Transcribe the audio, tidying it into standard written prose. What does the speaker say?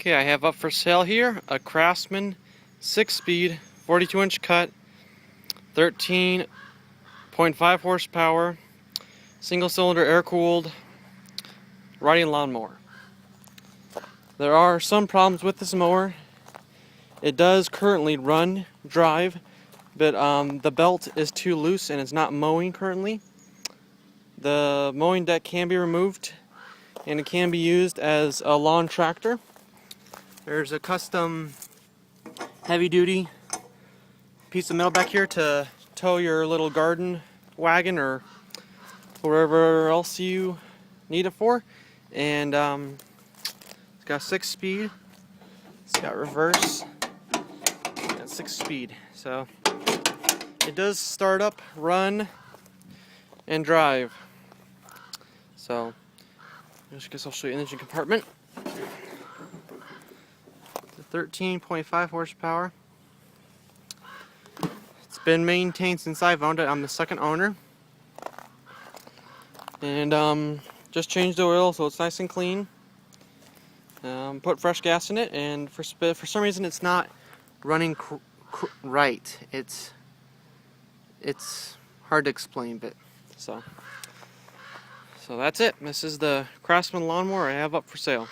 Okay, I have up for sale here a Craftsman 6-speed 42-inch cut 13.5 horsepower single cylinder air-cooled riding lawnmower. There are some problems with this mower. It does currently run drive, but the belt is too loose and it's not mowing currently. The mowing deck can be removed and it can be used as a lawn tractor. There's a custom heavy-duty piece of metal back here to tow your little garden wagon or wherever else you need it for. And it's got 6-speed, it's got reverse, and 6-speed. So it does start up, run, and drive. So I guess I'll show you the engine compartment. It's a 13.5 horsepower. It's been maintained since I've owned it. I'm the second owner. And just changed the oil so it's nice and clean. Put fresh gas in it, and for some reason it's not running right. It's hard to explain, but so that's it. This is the Craftsman lawnmower I have up for sale.